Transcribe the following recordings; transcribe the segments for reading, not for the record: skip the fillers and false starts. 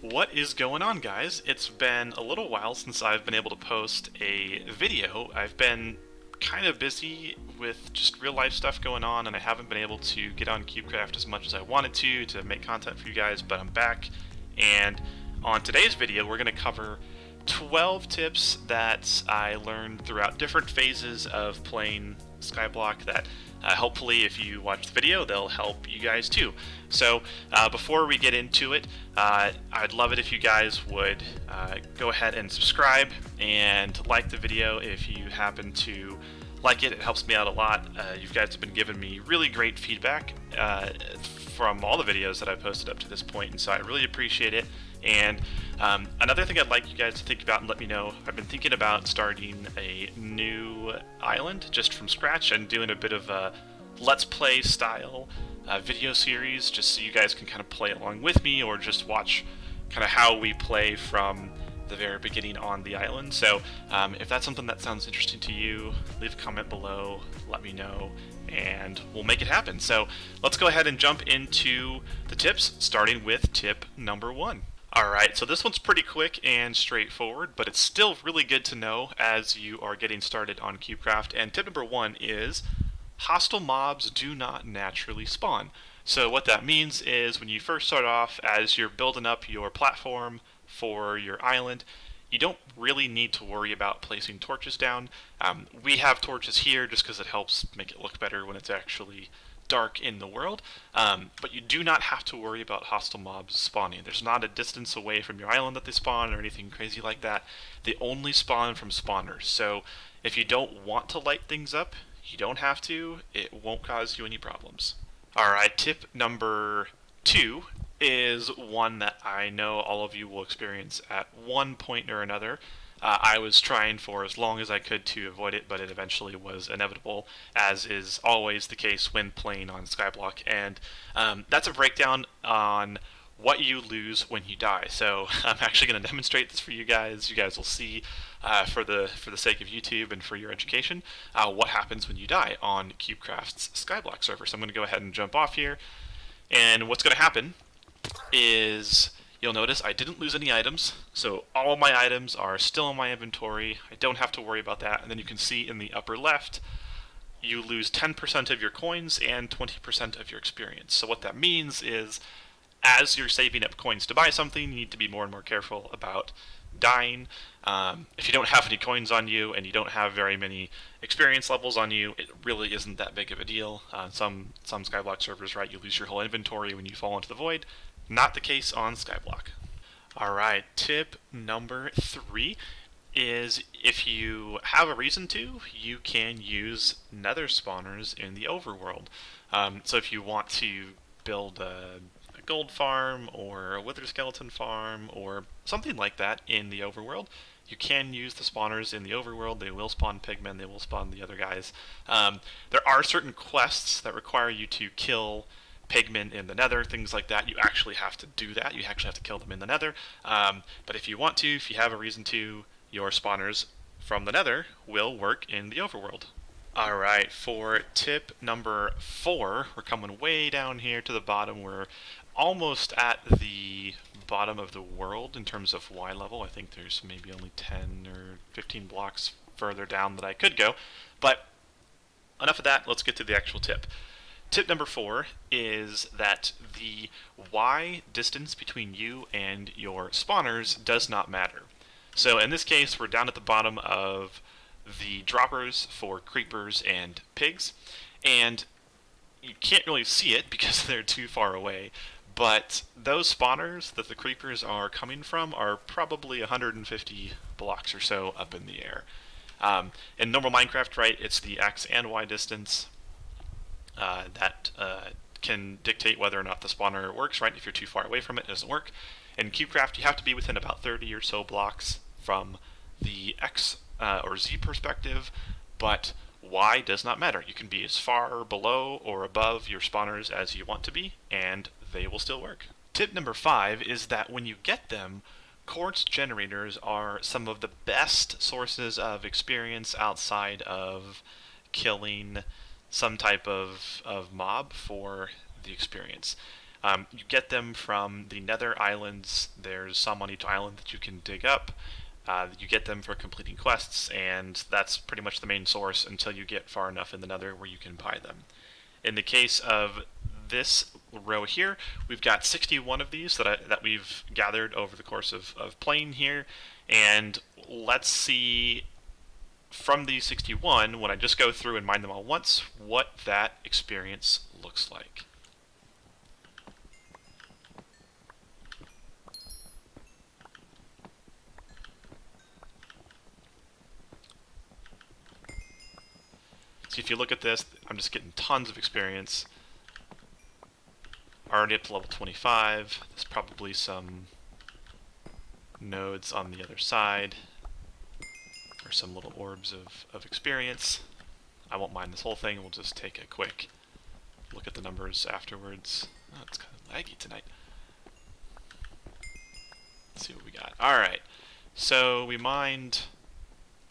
What is going on, guys? It's been a little while since I've been able to post a video. I've been kind of busy with just real life stuff going on, and I haven't been able to get on Cubecraft as much as I wanted to make content for you guys, but I'm back. And on today's video, we're going to cover 12 tips that I learned throughout different phases of playing Skyblock that hopefully if you watch the video they'll help you guys too. So before we get into it, I'd love it if you guys would go ahead and subscribe and like the video if you happen to like it. It helps me out a lot. You guys have been giving me really great feedback from all the videos that I've posted up to this point, and so I really appreciate it. And another thing I'd like you guys to think about and let me know, I've been thinking about starting a new island just from scratch and doing a bit of a Let's Play style video series, just so you guys can kind of play along with me or just watch kind of how we play from the very beginning on the island. So if that's something that sounds interesting to you, leave a comment below, let me know, and we'll make it happen. So let's go ahead and jump into the tips, starting with tip number 1. Alright, so this one's pretty quick and straightforward, but it's still really good to know as you are getting started on Cubecraft. And tip number 1 is hostile mobs do not naturally spawn. So what that means is when you first start off, as you're building up your platform for your island, you don't really need to worry about placing torches down. We have torches here just because it helps make it look better when it's actually dark in the world, but you do not have to worry about hostile mobs spawning. There's not a distance away from your island that they spawn or anything crazy like that. They only spawn from spawners, so if you don't want to light things up, you don't have to. It won't cause you any problems. Alright, tip number 2 is one that I know all of you will experience at one point or another. I was trying for as long as I could to avoid it, but it eventually was inevitable, as is always the case when playing on Skyblock. And that's a breakdown on what you lose when you die. So I'm actually going to demonstrate this for you guys. You guys will see, for the sake of YouTube and for your education, what happens when you die on Cubecraft's Skyblock server. So I'm going to go ahead and jump off here. And what's going to happen is you'll notice I didn't lose any items, so all of my items are still in my inventory. I don't have to worry about that. And then you can see in the upper left, you lose 10% of your coins and 20% of your experience. So what that means is, as you're saving up coins to buy something, you need to be more and more careful about dying. If you don't have any coins on you and you don't have very many experience levels on you, it really isn't that big of a deal. Some Skyblock servers, right, you lose your whole inventory when you fall into the void. Not the case on Skyblock. Alright, tip number 3 is if you have a reason to, you can use nether spawners in the overworld. So if you want to build a gold farm or a wither skeleton farm or something like that in the overworld, you can use the spawners in the overworld. They will spawn pigmen, they will spawn the other guys. There are certain quests that require you to kill pigmen in the nether, things like that. You actually have to do that. You actually have to kill them in the nether. But if you want to, if you have a reason to, your spawners from the nether will work in the overworld. Alright, for tip number 4, we're coming way down here to the bottom. We're almost at the bottom of the world in terms of Y level. I think there's maybe only 10 or 15 blocks further down that I could go. But enough of that, let's get to the actual tip. Tip number 4 is that the Y distance between you and your spawners does not matter. So in this case, we're down at the bottom of the droppers for creepers and pigs, and you can't really see it because they're too far away, but those spawners that the creepers are coming from are probably 150 blocks or so up in the air. In normal Minecraft, right, it's the X and Y distance that can dictate whether or not the spawner works, right? If you're too far away from it, it doesn't work. In Cubecraft, you have to be within about 30 or so blocks from the X or Z perspective, but Y does not matter. You can be as far below or above your spawners as you want to be, and they will still work. Tip number 5 is that when you get them, quartz generators are some of the best sources of experience outside of killing some type of mob for the experience. You get them from the Nether Islands. There's some on each island that you can dig up. You get them for completing quests, and that's pretty much the main source until you get far enough in the Nether where you can buy them. In the case of this row here, we've got 61 of these that we've gathered over the course of playing here, and let's see from these 61, when I just go through and mine them all once, what that experience looks like. So if you look at this, I'm just getting tons of experience. Already up to level 25. There's probably some nodes on the other side, or some little orbs of experience. I won't mind this whole thing, we'll just take a quick look at the numbers afterwards. Oh, it's kind of laggy tonight. Let's see what we got. Alright, so we mined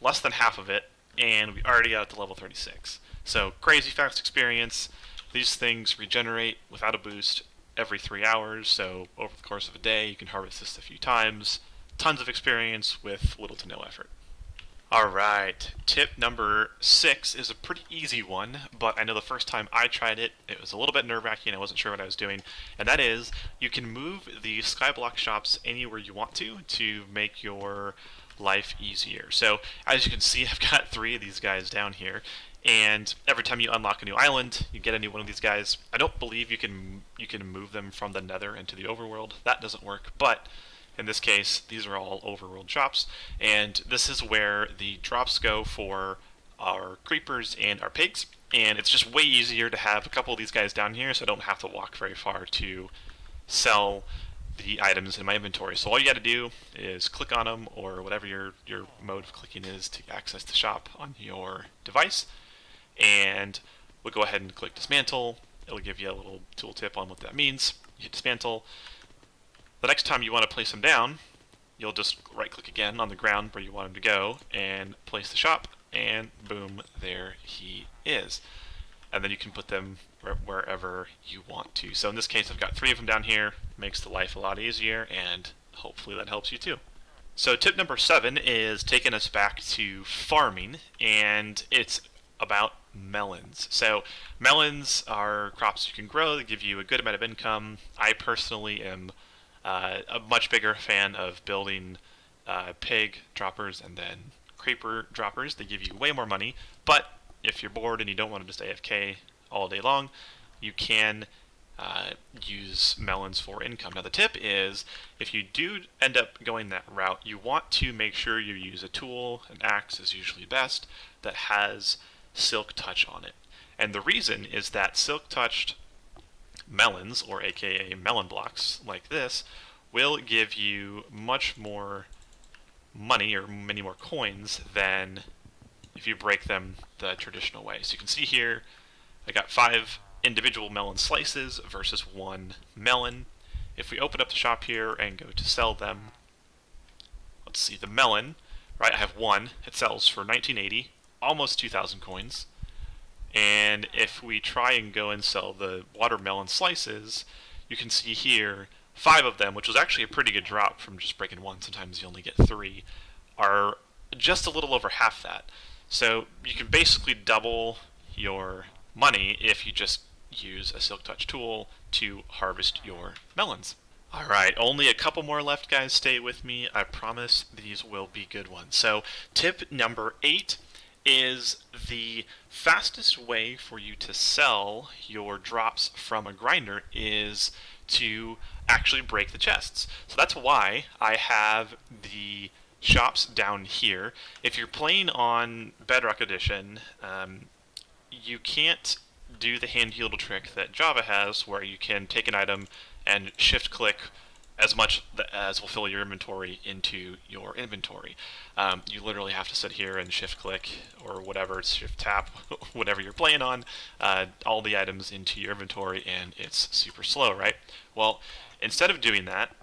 less than half of it, and we already got to level 36. So crazy fast experience. These things regenerate without a boost every 3 hours, so over the course of a day you can harvest this a few times. Tons of experience with little to no effort. Alright, tip number 6 is a pretty easy one, but I know the first time I tried it, it was a little bit nerve-wracking, I wasn't sure what I was doing, and that is, you can move the Skyblock shops anywhere you want to make your life easier. So, as you can see, I've got 3 of these guys down here, and every time you unlock a new island, you get a new one of these guys. I don't believe you can move them from the Nether into the overworld. That doesn't work, but in this case, these are all overworld drops, and this is where the drops go for our creepers and our pigs, and it's just way easier to have a couple of these guys down here so I don't have to walk very far to sell the items in my inventory. So all you got to do is click on them, or whatever your mode of clicking is to access the shop on your device, and we'll go ahead and click dismantle. It'll give you a little tooltip on what that means. You hit dismantle. The next time you want to place them down, you'll just right-click again on the ground where you want him to go and place the shop, and boom, there he is. And then you can put them wherever you want to. So in this case, I've got 3 of them down here. Makes the life a lot easier, and hopefully that helps you too. So tip number 7 is taking us back to farming, and it's about melons. So melons are crops you can grow that give you a good amount of income. I personally am a much bigger fan of building pig droppers and then creeper droppers. They give you way more money, but if you're bored and you don't want to just AFK all day long, you can use melons for income. Now the tip is, if you do end up going that route, you want to make sure you use a tool, an axe is usually best, that has silk touch on it. And the reason is that silk touched melons, or aka melon blocks like this, will give you much more money, or many more coins, than if you break them the traditional way. So you can see here, I got 5 individual melon slices versus 1 melon. If we open up the shop here and go to sell them, let's see, the melon, right, I have 1, it sells for 1980, almost 2,000 coins. And if we try and go and sell the watermelon slices, you can see here 5 of them, which was actually a pretty good drop from just breaking 1, sometimes you only get 3, are just a little over half that. So you can basically double your money if you just use a silk touch tool to harvest your melons. Alright, only a couple more left, guys. Stay with me. I promise these will be good ones. So tip number 8 is the fastest way for you to sell your drops from a grinder is to actually break the chests. So that's why I have the shops down here. If you're playing on Bedrock Edition, you can't do the handy little trick that Java has, where you can take an item and shift-click as much as will fill your inventory into your inventory. You literally have to sit here and shift-click, or whatever, shift-tap, whatever you're playing on, all the items into your inventory, and it's super slow, right? Well, instead of doing that,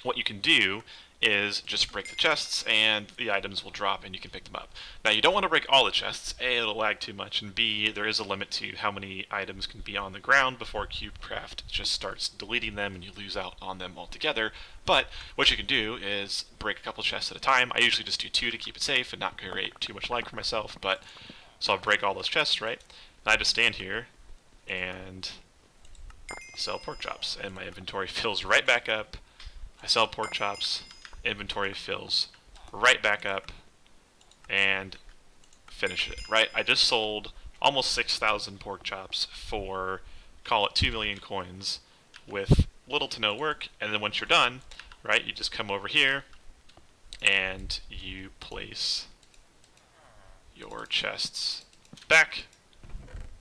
what you can do is just break the chests and the items will drop and you can pick them up. Now you don't want to break all the chests, A, it'll lag too much, and B, there is a limit to how many items can be on the ground before Cubecraft just starts deleting them and you lose out on them altogether. But what you can do is break a couple chests at a time. I usually just do 2 to keep it safe and not create too much lag for myself, but so I'll break all those chests, right? And I just stand here and sell pork chops and my inventory fills right back up. I sell pork chops, inventory fills right back up, and finish it, right? I just sold almost 6,000 pork chops for, call it 2 million coins, with little to no work, and then once you're done, right, you just come over here, and you place your chests back,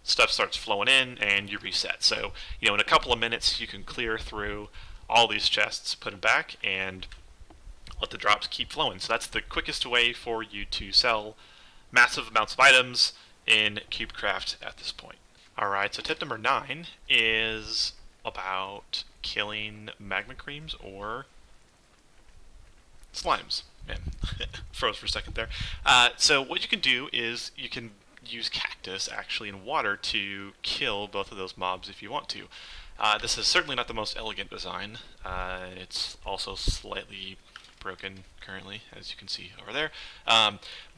stuff starts flowing in, and you reset. So, in a couple of minutes, you can clear through all these chests, put them back, and let the drops keep flowing. So that's the quickest way for you to sell massive amounts of items in Cubecraft at this point. Alright, so tip number 9 is about killing magma creams or slimes. Man, froze for a second there. So what you can do is you can use Cactus actually in water to kill both of those mobs if you want to. This is certainly not the most elegant design. It's also slightly broken currently, as you can see over there.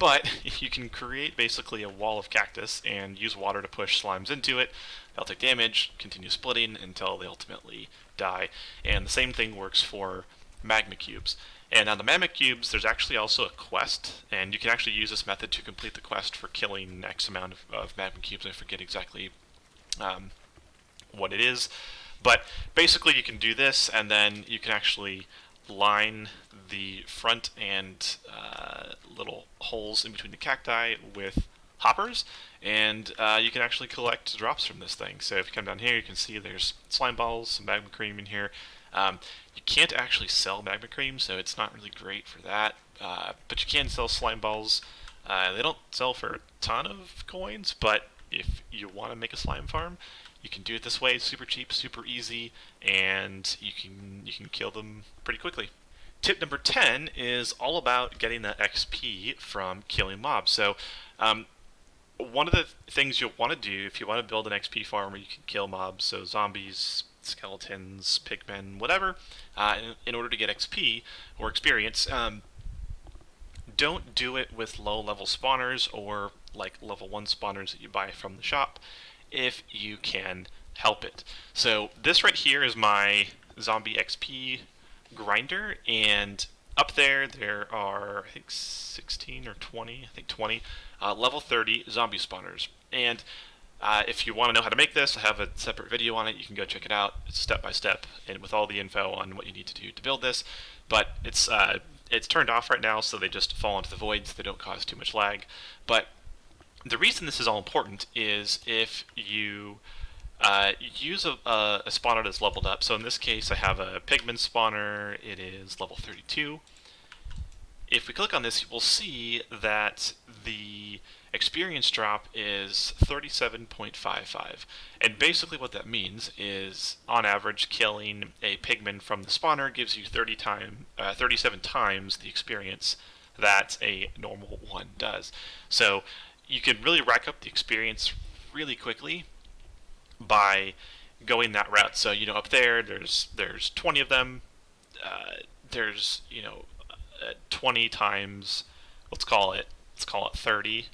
But you can create basically a wall of cactus and use water to push slimes into it. They'll take damage, continue splitting until they ultimately die. And the same thing works for magma cubes. And on the magma cubes, there's actually also a quest, and you can actually use this method to complete the quest for killing X amount of magma cubes. I forget exactly what it is. But basically you can do this, and then you can actually line the front and little holes in between the cacti with hoppers, and you can actually collect drops from this thing. So if you come down here, you can see there's slime balls, some magma cream in here. You can't actually sell magma cream, so it's not really great for that, but you can sell slime balls. They don't sell for a ton of coins, but if you want to make a slime farm, you can do it this way. It's super cheap, super easy, and you can kill them pretty quickly. Tip number 10 is all about getting that XP from killing mobs. So one of the things you'll want to do if you want to build an XP farm where you can kill mobs, so zombies, skeletons, pigmen, whatever, in order to get XP or experience, don't do it with low-level spawners or like level 1 spawners that you buy from the shop if you can help it. So this right here is my zombie XP grinder, and up there are, I think 16 or 20, I think 20, level 30 zombie spawners. And if you want to know how to make this, I have a separate video on it. You can go check it out. It's step by step and with all the info on what you need to do to build this. But it's turned off right now, so they just fall into the voids. They don't cause too much lag. But the reason this is all important is if you use a spawner that's leveled up. So in this case, I have a pigman spawner. It is level 32. If we click on this, we'll see that the experience drop is 37.55. And basically what that means is, on average, killing a pigman from the spawner gives you 37 times the experience that a normal one does. So you can really rack up the experience really quickly by going that route. So up there's 20 of them. There's 20 times, let's call it 30,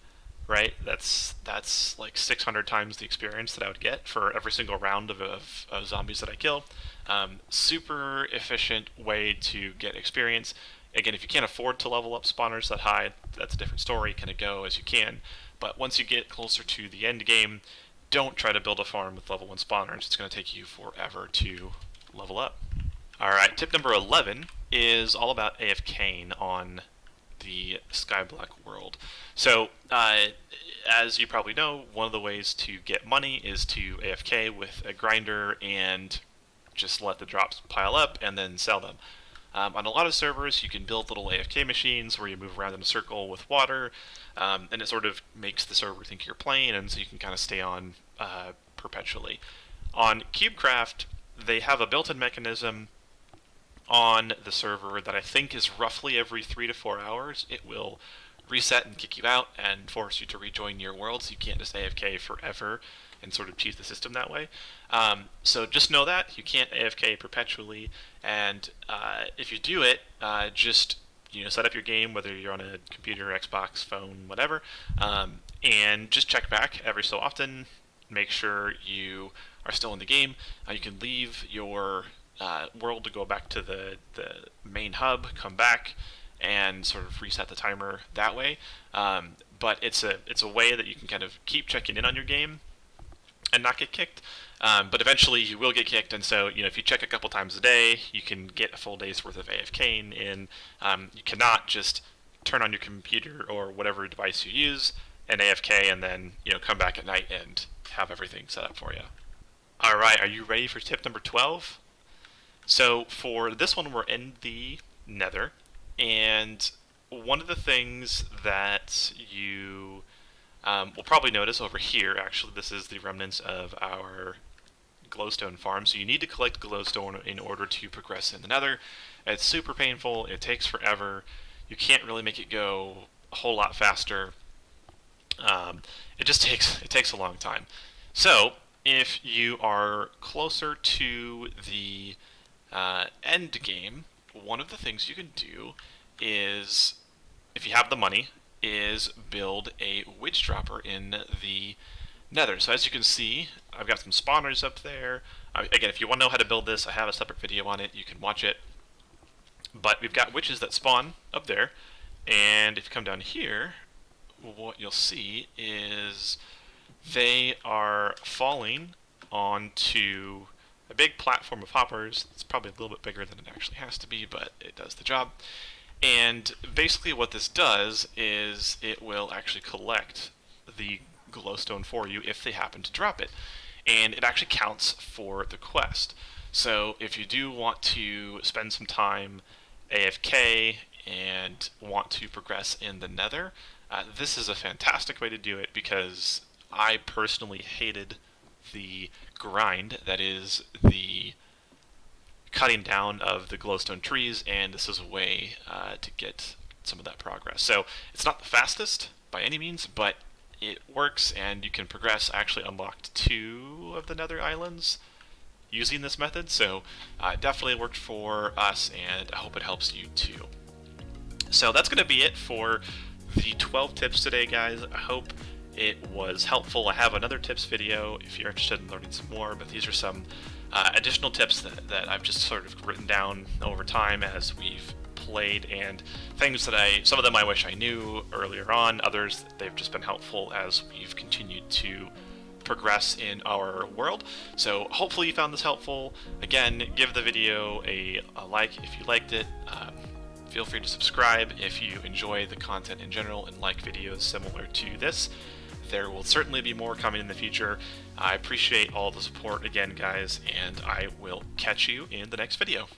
right? That's like 600 times the experience that I would get for every single round of zombies that I kill. Super efficient way to get experience. Again, if you can't afford to level up spawners that high, that's a different story. Kind of go as you can. But once you get closer to the end game, don't try to build a farm with level 1 spawners. It's going to take you forever to level up. Alright, tip number 11 is all about AFKing on the Skyblock world. So, as you probably know, one of the ways to get money is to AFK with a grinder and just let the drops pile up and then sell them. On a lot of servers, you can build little AFK machines where you move around in a circle with water, and it sort of makes the server think you're playing, and so you can kind of stay on perpetually. On Cubecraft, they have a built-in mechanism on the server that I think is roughly every 3 to 4 hours, it will reset and kick you out and force you to rejoin your world, so you can't just AFK forever and sort of cheat the system that way. So just know that you can't AFK perpetually, and if you do it, just set up your game, whether you're on a computer, Xbox, phone, whatever, and just check back every so often. Make sure you are still in the game. You can leave your world to go back to the main hub, come back, and sort of reset the timer that way. But it's a way that you can kind of keep checking in on your game and not get kicked. But eventually you will get kicked, and so if you check a couple times a day, you can get a full day's worth of AFKing in. You cannot just turn on your computer or whatever device you use and AFK and then come back at night and have everything set up for you. Alright, are you ready for tip number 12? So for this one, we're in the Nether, and one of the things that you will probably notice over here, actually, this is the remnants of our glowstone farm. So you need to collect glowstone in order to progress in the Nether. It's super painful, it takes forever, you can't really make it go a whole lot faster. It takes a long time. So if you are closer to the end game, one of the things you can do is, if you have the money, is build a witch dropper in the Nether. So as you can see, I've got some spawners up there. Again, if you want to know how to build this, I have a separate video on it. You can watch it. But we've got witches that spawn up there, and if you come down here, what you'll see is they are falling onto a big platform of hoppers. It's probably a little bit bigger than it actually has to be, but it does the job. And basically what this does is it will actually collect the glowstone for you if they happen to drop it. And it actually counts for the quest. So if you do want to spend some time AFK and want to progress in the Nether, this is a fantastic way to do it, because I personally hated the grind that is the cutting down of the glowstone trees, and this is a way to get some of that progress. So it's not the fastest by any means, but it works, and you can progress. I actually unlocked 2 of the Nether islands using this method, so it definitely worked for us, and I hope it helps you too. So that's going to be it for the 12 tips today, guys. I hope it was helpful. I have another tips video if you're interested in learning some more, but these are some additional tips that I've just sort of written down over time as we've played, and things that some of them I wish I knew earlier on, others they've just been helpful as we've continued to progress in our world. So hopefully you found this helpful. Again, give the video a like if you liked it. Feel free to subscribe if you enjoy the content in general and like videos similar to this. There will certainly be more coming in the future. I appreciate all the support again, guys, and I will catch you in the next video.